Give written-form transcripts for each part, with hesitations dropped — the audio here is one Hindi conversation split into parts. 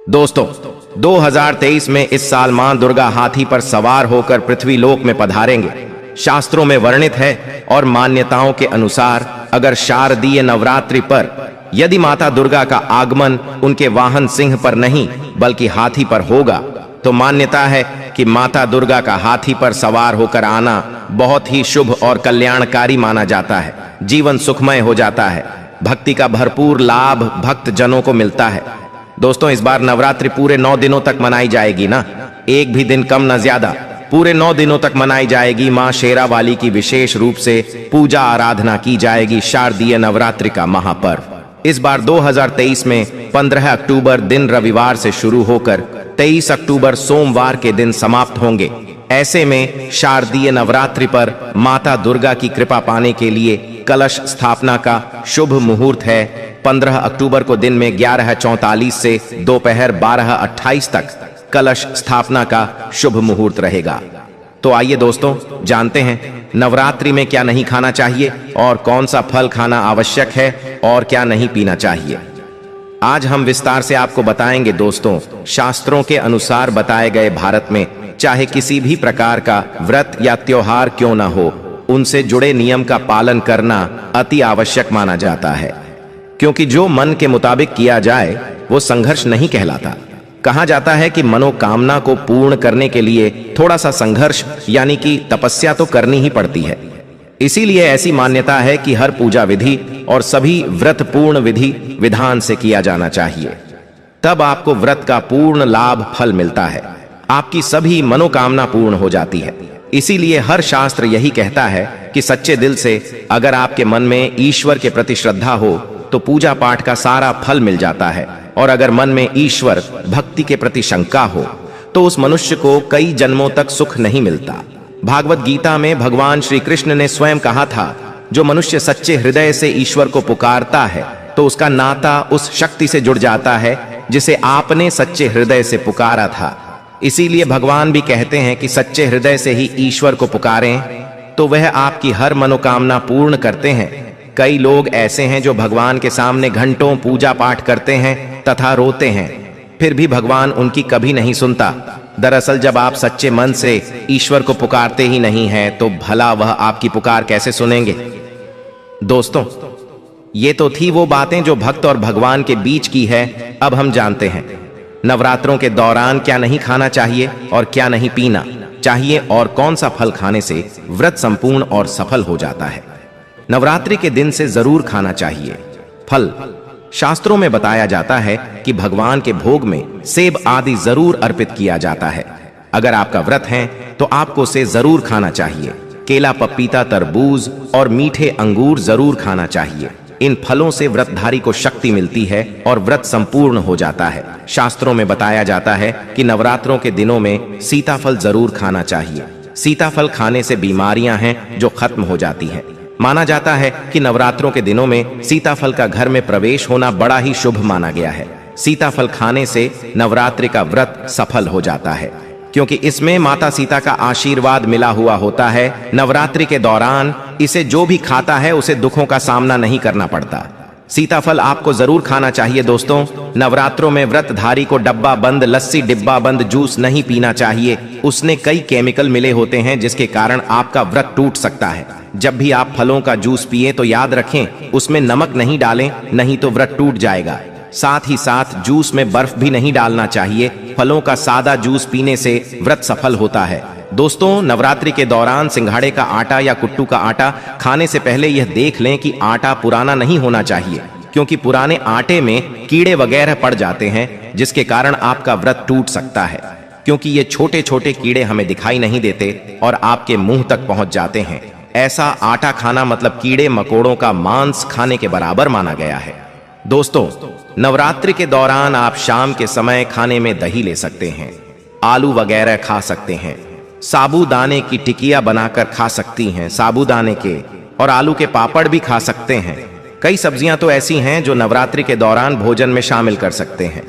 दोस्तों, 2023 में इस साल मां दुर्गा हाथी पर सवार होकर पृथ्वी लोक में पधारेंगे। शास्त्रों में वर्णित है और मान्यताओं के अनुसार अगर शारदीय नवरात्रि पर यदि माता दुर्गा का आगमन उनके वाहन सिंह पर नहीं बल्कि हाथी पर होगा तो मान्यता है कि माता दुर्गा का हाथी पर सवार होकर आना बहुत ही शुभ और कल्याणकारी माना जाता है। जीवन सुखमय हो जाता है, भक्ति का भरपूर लाभ भक्त जनों को मिलता है। दोस्तों, इस बार नवरात्रि पूरे 9 दिनों तक मनाई जाएगी ना, एक भी दिन कम न ज्यादा, पूरे 9 दिनों तक मनाई जाएगी। मां शेरावाली की विशेष रूप से पूजा आराधना की जाएगी। शारदीय नवरात्रि का महापर्व इस बार 2023 में 15 अक्टूबर दिन रविवार से शुरू होकर 23 अक्टूबर सोमवार के दिन समाप्त होंगे। ऐसे में शारदीय नवरात्रि पर माता दुर्गा की कृपा पाने के लिए कलश स्थापना का शुभ मुहूर्त है 15 अक्टूबर को दिन में 11:44 से दोपहर 12:28 तक कलश स्थापना का शुभ मुहूर्त रहेगा। तो आइए दोस्तों, जानते हैं नवरात्रि में क्या नहीं खाना चाहिए और कौन सा फल खाना आवश्यक है और क्या नहीं पीना चाहिए। आज हम विस्तार से आपको बताएंगे दोस्तों। शास्त्रों के अनुसार बताए गए भारत में चाहे किसी भी प्रकार का व्रत या त्योहार क्यों न हो, उनसे जुड़े नियम का पालन करना अति आवश्यक माना जाता है, क्योंकि जो मन के मुताबिक किया जाए वो संघर्ष नहीं कहलाता। कहा जाता है कि मनोकामना को पूर्ण करने के लिए थोड़ा सा संघर्ष यानी कि तपस्या तो करनी ही पड़ती है। इसीलिए ऐसी मान्यता है कि हर पूजा विधि और सभी व्रत पूर्ण विधि विधान से किया जाना चाहिए, तब आपको व्रत का पूर्ण लाभ फल मिलता है, आपकी सभी मनोकामना पूर्ण हो जाती है। इसीलिए हर शास्त्र यही कहता है कि सच्चे दिल से अगर आपके मन में ईश्वर के प्रति श्रद्धा हो तो पूजा पाठ का सारा फल मिल जाता है, और अगर मन में ईश्वर भक्ति के प्रति शंका हो तो उस मनुष्य को कई जन्मों तक सुख नहीं मिलता। भागवत गीता में भगवान श्री कृष्ण ने स्वयं कहा था, जो मनुष्य सच्चे हृदय से ईश्वर को पुकारता है तो उसका नाता उस शक्ति से जुड़ जाता है जिसे आपने सच्चे हृदय से पुकारा था। इसीलिए भगवान भी कहते हैं कि सच्चे हृदय से ही ईश्वर को पुकारें तो वह आपकी हर मनोकामना पूर्ण करते हैं। कई लोग ऐसे हैं जो भगवान के सामने घंटों पूजा पाठ करते हैं तथा रोते हैं, फिर भी भगवान उनकी कभी नहीं सुनता। दरअसल जब आप सच्चे मन से ईश्वर को पुकारते ही नहीं हैं तो भला वह आपकी पुकार कैसे सुनेंगे। दोस्तों, ये तो थी वो बातें जो भक्त और भगवान के बीच की है। अब हम जानते हैं नवरात्रों के दौरान क्या नहीं खाना चाहिए और क्या नहीं पीना चाहिए और कौन सा फल खाने से व्रत संपूर्ण और सफल हो जाता है। नवरात्रि के दिन से जरूर खाना चाहिए फल। शास्त्रों में बताया जाता है कि भगवान के भोग में सेब आदि जरूर अर्पित किया जाता है। अगर आपका व्रत है तो आपको से जरूर खाना चाहिए। केला, पपीता, तरबूज और मीठे अंगूर जरूर खाना चाहिए। इन फलों से व्रतधारी को शक्ति मिलती है और व्रत संपूर्ण हो जाता है। शास्त्रों में बताया जाता है कि नवरात्रों के दिनों में सीताफल जरूर खाना चाहिए। सीताफल खाने से बीमारियां हैं जो खत्म हो जाती हैं। माना जाता है कि नवरात्रों के दिनों में सीताफल का घर में प्रवेश होना बड़ा ही शुभ माना गया है। सीताफल खाने से नवरात्रि का व्रत सफल हो जाता है, क्योंकि इसमें माता सीता का आशीर्वाद मिला हुआ होता है। नवरात्रि के दौरान इसे जो भी खाता है उसे दुखों का सामना नहीं करना पड़ता। सीताफल आपको जरूर खाना चाहिए दोस्तों। नवरात्रों में व्रतधारी को डब्बा बंद लस्सी, डिब्बा बंद जूस नहीं पीना चाहिए। उसने कई केमिकल मिले होते हैं जिसके कारण आपका व्रत टूट सकता है। जब भी आप फलों का जूस पिए तो याद रखें उसमें नमक नहीं डालें, नहीं तो व्रत टूट जाएगा। साथ ही साथ जूस में बर्फ भी नहीं डालना चाहिए। फलों का सादा जूस पीने से व्रत सफल होता है। दोस्तों, नवरात्रि के दौरान सिंघाड़े का आटा या कुट्टू का आटा खाने से पहले यह देख लें कि आटा पुराना नहीं होना चाहिए, क्योंकि पुराने आटे में कीड़े वगैरह पड़ जाते हैं जिसके कारण आपका व्रत टूट सकता है, क्योंकि ये छोटे छोटे कीड़े हमें दिखाई नहीं देते और आपके मुंह तक पहुंच जाते हैं। ऐसा आटा खाना मतलब कीड़े मकोड़ों का मांस खाने के बराबर माना गया है। दोस्तों, नवरात्रि के दौरान आप शाम के समय खाने में दही ले सकते हैं, आलू वगैरह खा सकते हैं, साबूदाने की टिकिया बनाकर खा सकती हैं, साबूदाने के और आलू के पापड़ भी खा सकते हैं। कई सब्जियां तो ऐसी हैं जो नवरात्रि के दौरान भोजन में शामिल कर सकते हैं।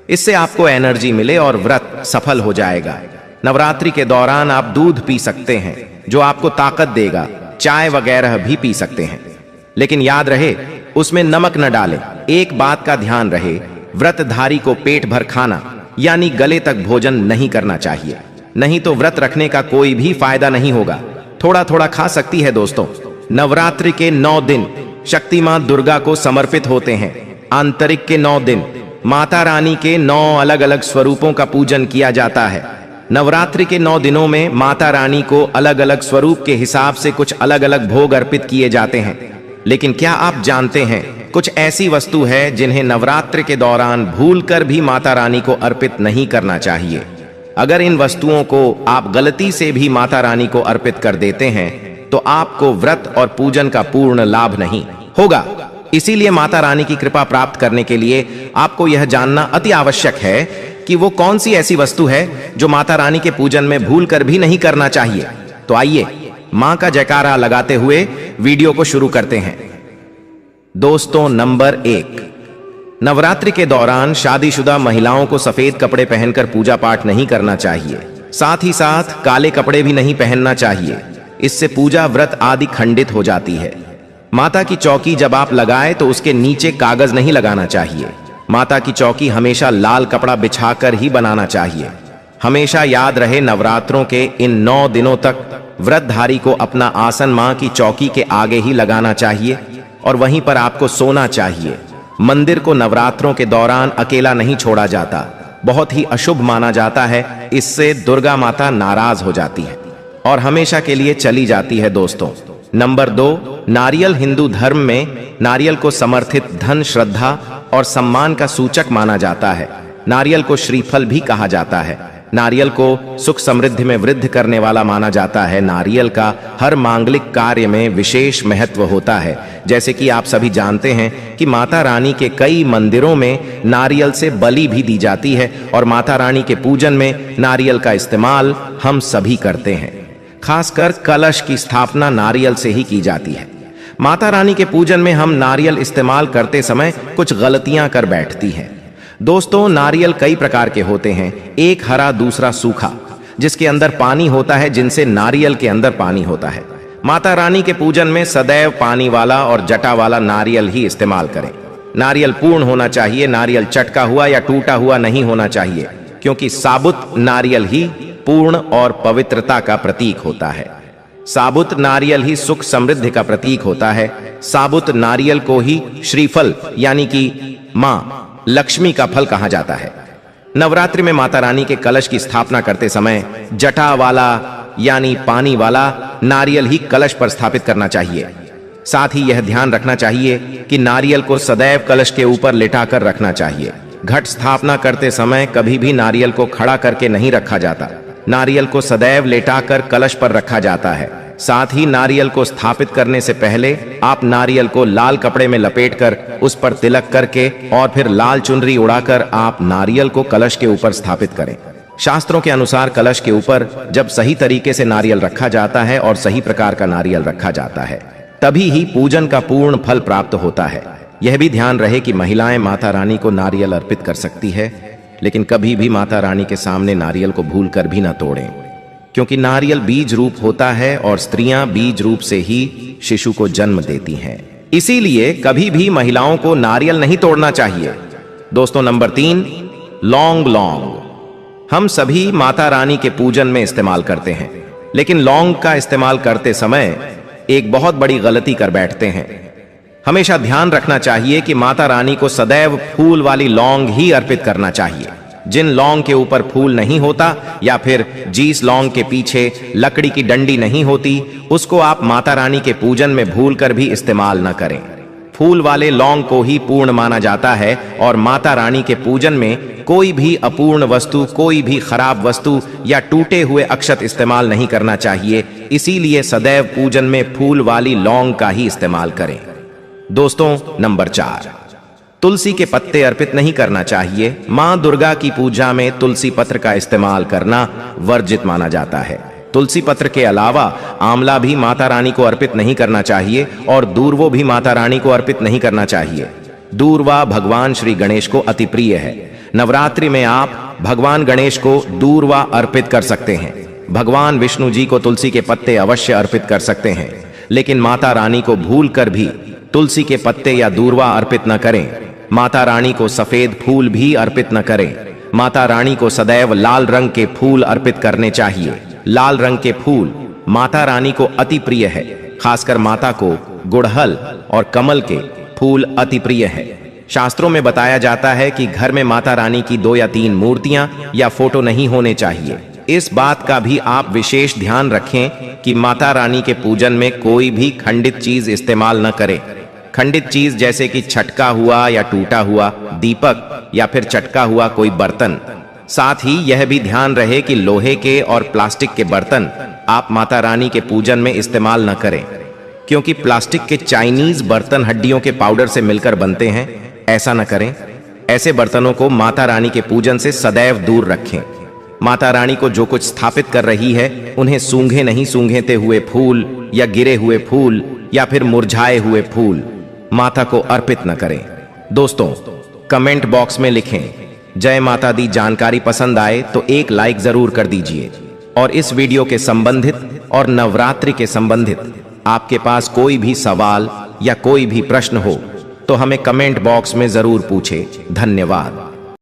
इससे आपको एनर्जी मिले और व्रत सफल हो जाएगा। नवरात्रि के दौरान आप दूध पी सकते हैं जो आपको ताकत देगा। चाय वगैरह भी पी सकते हैं, लेकिन याद रहे उसमें नमक न डालें। एक बात का ध्यान रहे, व्रतधारी को पेट भर खाना यानी गले तक भोजन नहीं करना चाहिए, नहीं तो व्रत रखने का कोई भी फायदा नहीं होगा। थोड़ा थोड़ा खा सकती है दोस्तों। नवरात्रि के 9 दिन शक्ति मां दुर्गा को समर्पित होते हैं। आंतरिक के 9 दिन माता रानी के 9 अलग अलग स्वरूपों का पूजन किया जाता है। नवरात्रि के 9 दिनों में माता रानी को अलग अलग स्वरूप के हिसाब से कुछ अलग अलग भोग अर्पित किए जाते हैं। लेकिन क्या आप जानते हैं कुछ ऐसी वस्तु है जिन्हें नवरात्रि के दौरान भूलकर भी माता रानी को अर्पित नहीं करना चाहिए। अगर इन वस्तुओं को आप गलती से भी माता रानी को अर्पित कर देते हैं तो आपको व्रत और पूजन का पूर्ण लाभ नहीं होगा। इसीलिए माता रानी की कृपा प्राप्त करने के लिए आपको यह जानना अति आवश्यक है कि वो कौन सी ऐसी वस्तु है जो माता रानी के पूजन में भूलकर भी नहीं करना चाहिए। तो आइए मां का जयकारा लगाते हुए वीडियो को शुरू करते हैं। दोस्तों, नंबर 1, नवरात्रि के दौरान शादीशुदा महिलाओं को सफेद कपड़े पहनकर पूजा पाठ नहीं करना चाहिए। साथ ही साथ काले कपड़े भी नहीं पहनना चाहिए। इससे पूजा व्रत आदि खंडित हो जाती है। माता की चौकी जब आप लगाए तो उसके नीचे कागज नहीं लगाना चाहिए। माता की चौकी हमेशा लाल कपड़ा बिछाकर ही बनाना चाहिए। हमेशा याद रहे, नवरात्रों के इन 9 दिनों तक व्रतधारी को अपना आसन मां की चौकी के आगे ही लगाना चाहिए और वहीं पर आपको सोना चाहिए। मंदिर को नवरात्रों के दौरान अकेला नहीं छोड़ा जाता, बहुत ही अशुभ माना जाता है। इससे दुर्गा माता नाराज हो जाती है और हमेशा के लिए चली जाती है। दोस्तों, नंबर 2, नारियल हिंदू धर्म में नारियल को समर्थित धन, श्रद्धा और सम्मान का सूचक माना जाता है। नारियल को श्रीफल भी कहा जाता है। नारियल को सुख समृद्धि में वृद्धि करने वाला माना जाता है। नारियल का हर मांगलिक कार्य में विशेष महत्व होता है। जैसे कि आप सभी जानते हैं कि माता रानी के कई मंदिरों में नारियल से बलि भी दी जाती है और माता रानी के पूजन में नारियल का इस्तेमाल हम सभी करते हैं। खासकर कलश की स्थापना नारियल से ही की जाती है। माता रानी के पूजन में हम नारियल इस्तेमाल करते समय कुछ गलतियां कर बैठती हैं। दोस्तों, नारियल कई प्रकार के होते हैं, एक हरा दूसरा सूखा, जिसके अंदर पानी होता है, जिनसे नारियल के अंदर पानी होता है। माता रानी के पूजन में सदैव पानी वाला और जटा वाला नारियल ही इस्तेमाल करें। नारियल पूर्ण होना चाहिए, नारियल चटका हुआ या टूटा हुआ नहीं होना चाहिए, क्योंकि साबुत नारियल ही पूर्ण और पवित्रता का प्रतीक होता है। साबुत नारियल ही सुख समृद्धि का प्रतीक होता है। साबुत नारियल को ही श्रीफल यानी कि मां लक्ष्मी का फल कहा जाता है। नवरात्रि में माता रानी के कलश की स्थापना करते समय जटा वाला यानी पानी वाला नारियल ही कलश पर स्थापित करना चाहिए। साथ ही यह ध्यान रखना चाहिए कि नारियल को सदैव कलश के ऊपर लेटाकर रखना चाहिए। घट स्थापना करते समय कभी भी नारियल को खड़ा करके नहीं रखा जाता। नारियल को सदैव लेटाकर कलश पर रखा जाता है। साथ ही नारियल को स्थापित करने से पहले आप नारियल को लाल कपड़े में लपेटकर उस पर तिलक करके और फिर लाल चुनरी उड़ाकर आप नारियल को कलश के ऊपर स्थापित करें। शास्त्रों के अनुसार कलश के ऊपर जब सही तरीके से नारियल रखा जाता है और सही प्रकार का नारियल रखा जाता है, तभी ही पूजन का पूर्ण फल प्राप्त होता है। यह भी ध्यान रहे कि महिलाएं माता रानी को नारियल अर्पित कर सकती है, लेकिन कभी भी माता रानी के सामने नारियल को भूलकर भी न तोड़ें, क्योंकि नारियल बीज रूप होता है और स्त्रियां बीज रूप से ही शिशु को जन्म देती हैं। इसीलिए कभी भी महिलाओं को नारियल नहीं तोड़ना चाहिए। दोस्तों, नंबर 3, लौंग। हम सभी माता रानी के पूजन में इस्तेमाल करते हैं, लेकिन लौंग का इस्तेमाल करते समय एक बहुत बड़ी गलती कर बैठते हैं। हमेशा ध्यान रखना चाहिए कि माता रानी को सदैव फूल वाली लौंग ही अर्पित करना चाहिए। जिन लौंग के ऊपर फूल नहीं होता या फिर जिस लौंग के पीछे लकड़ी की डंडी नहीं होती, उसको आप माता रानी के पूजन में भूलकर भी इस्तेमाल न करें। फूल वाले लौंग को ही पूर्ण माना जाता है और माता रानी के पूजन में कोई भी अपूर्ण वस्तु, कोई भी खराब वस्तु या टूटे हुए अक्षत इस्तेमाल नहीं करना चाहिए। इसीलिए सदैव पूजन में फूल वाली लौंग का ही इस्तेमाल करें। दोस्तों, नंबर 4, तुलसी के पत्ते अर्पित नहीं करना चाहिए। मां दुर्गा की पूजा में तुलसी पत्र का इस्तेमाल करना वर्जित माना जाता है। तुलसी पत्र के अलावा आंवला भी माता रानी को अर्पित नहीं करना चाहिए और दूर्वो भी माता रानी को अर्पित नहीं करना चाहिए। दूर्वा भगवान श्री गणेश को अति प्रिय है। नवरात्रि में आप भगवान गणेश को दूर्वा अर्पित कर सकते हैं। भगवान विष्णु जी को तुलसी के पत्ते अवश्य अर्पित कर सकते हैं, लेकिन माता रानी को भूल कर भी तुलसी के पत्ते या दूर्वा अर्पित न करें। माता रानी को सफेद फूल भी अर्पित न करें। माता रानी को सदैव लाल रंग के फूल अर्पित करने चाहिए। लाल रंग के फूल माता रानी को अति प्रिय है। खासकर माता को गुड़हल और कमल के फूल अति प्रिय है। शास्त्रों में बताया जाता है कि घर में माता रानी की 2 या 3 मूर्तियां या फोटो नहीं होने चाहिए। इस बात का भी आप विशेष ध्यान रखें कि माता रानी के पूजन में कोई भी खंडित चीज इस्तेमाल न करें। खंडित चीज जैसे कि छटका हुआ या टूटा हुआ दीपक या फिर चटका हुआ कोई बर्तन। साथ ही यह भी ध्यान रहे कि लोहे के और प्लास्टिक के बर्तन आप माता रानी के पूजन में इस्तेमाल न करें, क्योंकि प्लास्टिक के चाइनीज बर्तन हड्डियों के पाउडर से मिलकर बनते हैं। ऐसा न करें। ऐसे बर्तनों को माता रानी के पूजन से सदैव दूर रखें। माता रानी को जो कुछ स्थापित कर रही है उन्हें सूंघे नहीं सूंघेते हुए फूल या गिरे हुए फूल या फिर मुरझाए हुए फूल माता को अर्पित न करें। दोस्तों, कमेंट बॉक्स में लिखें जय माता दी। जानकारी पसंद आए तो एक लाइक जरूर कर दीजिए। और इस वीडियो के संबंधित और नवरात्रि के संबंधित आपके पास कोई भी सवाल या कोई भी प्रश्न हो तो हमें कमेंट बॉक्स में जरूर पूछें। धन्यवाद।